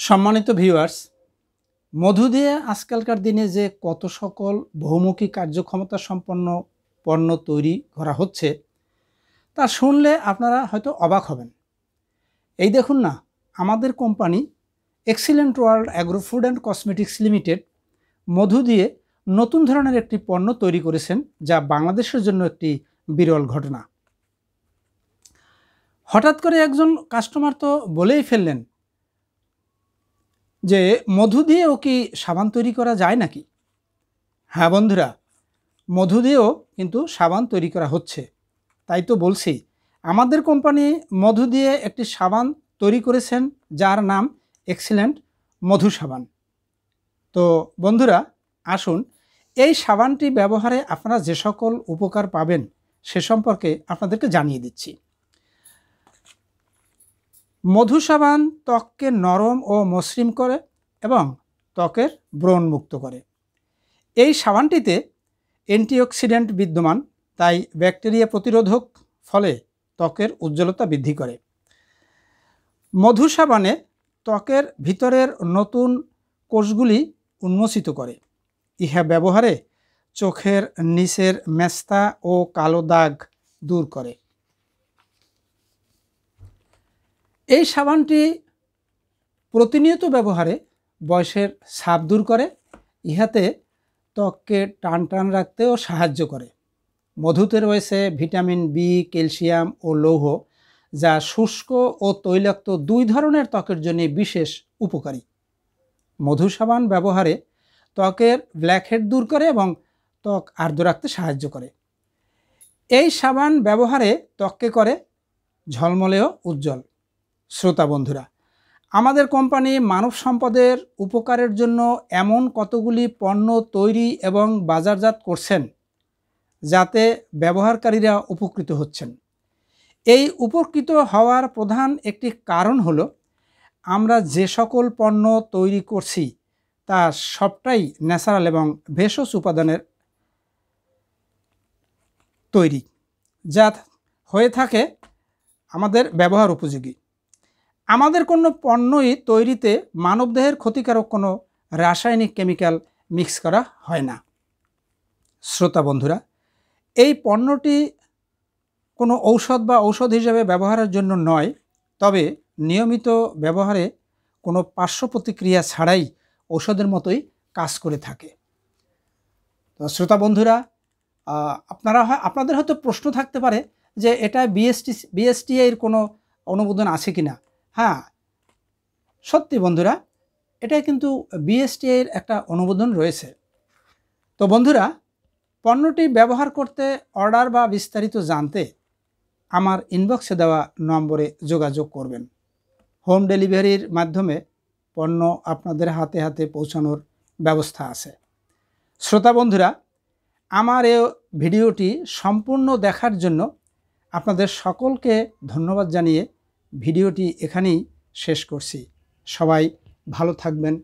সম্মানিত ভিউয়ার্স, মধু দিয়ে আজকালকার দিনে যে কত সকল বহুমুখী কার্যক্ষমতা সম্পন্ন পণ্য তৈরি করা হচ্ছে তা শুনলে আপনারা হয়তো অবাক হবেন। এই দেখুন না, আমাদের company excellent world agro food and cosmetics limited মধু দিয়ে নতুন ধরনের একটি পণ্য তৈরি করেছেন, যা বাংলাদেশের জন্য একটি বিরল ঘটনা। হঠাৎ করে একজন কাস্টমার তো বলেই ফেললেন যে মধু দিয়েও কি সাবান তৈরি করা যায় নাকি? হ্যাঁ বন্ধুরা, মধু দিয়েও কিন্তু সাবান তৈরি করা হচ্ছে। তাই তো বলছি, আমাদের কোম্পানি মধু দিয়ে একটি সাবান তৈরি করেছেন, যার নাম এক্সিলেন্ট মধু সাবান। তো বন্ধুরা, আসুন এই সাবানটি ব্যবহারে আপনারা যে সকল উপকার পাবেন সে সম্পর্কে আপনাদেরকে জানিয়ে দিচ্ছি। মধু সাবান ত্বককে নরম ও মসৃণ করে এবং ত্বকের ব্রণ মুক্ত করে। এই সাবানটিতে অ্যান্টিঅক্সিডেন্ট বিদ্যমান, তাই ব্যাকটেরিয়া প্রতিরোধক, ফলে ত্বকের উজ্জ্বলতা বৃদ্ধি করে। মধু সাবানে ত্বকের ভিতরের নতুন কোষগুলি উন্মোচিত করে। ইহা ব্যবহারে চোখের নিচের মেস্তা ও কালো দাগ দূর করে। এই সাবানটি প্রতিনিয়ত ব্যবহারে বয়সের ছাপ দূর করে। ইহাতে ত্বককে টান টান রাখতেও সাহায্য করে। মধুতে রয়েছে ভিটামিন বি, ক্যালসিয়াম ও লৌহ, যা শুষ্ক ও তৈলাক্ত দুই ধরনের ত্বকের জন্য বিশেষ উপকারী। মধু সাবান ব্যবহারে ত্বকের ব্ল্যাকহেড দূর করে এবং ত্বক আর্দ্র রাখতে সাহায্য করে। এই সাবান ব্যবহারে ত্বককে করে ঝলমলেও উজ্জ্বল। শ্রোতা বন্ধুরা, আমাদের কোম্পানি মানব সম্পদের উপকারের জন্য এমন কতগুলি পণ্য তৈরি এবং বাজারজাত করছেন, যাতে ব্যবহারকারীরা উপকৃত হচ্ছেন। এই উপকৃত হওয়ার প্রধান একটি কারণ হলো, আমরা যে সকল পণ্য তৈরি করছি তা সবটাই ন্যাচারাল এবং ভেষজ উপাদানের তৈরি, যা হয়ে থাকে আমাদের ব্যবহার উপযোগী। আমাদের কোনো পণ্যই তৈরিতে মানবদেহের ক্ষতিকারক কোনো রাসায়নিক কেমিক্যাল মিক্স করা হয় না। শ্রোতা বন্ধুরা, এই পণ্যটি কোনো ঔষধ বা ঔষধ হিসেবে ব্যবহারের জন্য নয়, তবে নিয়মিত ব্যবহারে কোনো পার্শ্ব প্রতিক্রিয়া ছাড়াই ঔষধের মতোই কাজ করে থাকে। তো শ্রোতা বন্ধুরা, আপনাদের হয়তো প্রশ্ন থাকতে পারে যে এটা বিএসটিআইয়ের কোনো অনুমোদন আছে কি না। হ্যাঁ, সত্যি বন্ধুরা, এটা কিন্তু বিএসটিআইয়ের একটা অনুমোদন রয়েছে। তো বন্ধুরা, পণ্যটি ব্যবহার করতে অর্ডার বা বিস্তারিত জানতে আমার ইনবক্সে দেওয়া নম্বরে যোগাযোগ করবেন। হোম ডেলিভারির মাধ্যমে পণ্য আপনাদের হাতে হাতে পৌঁছানোর ব্যবস্থা আছে। শ্রোতা বন্ধুরা, আমার এই ভিডিওটি সম্পূর্ণ দেখার জন্য আপনাদের সকলকে ধন্যবাদ জানিয়ে ভিডিওটি এখানেই শেষ করছি। সবাই ভালো থাকবেন,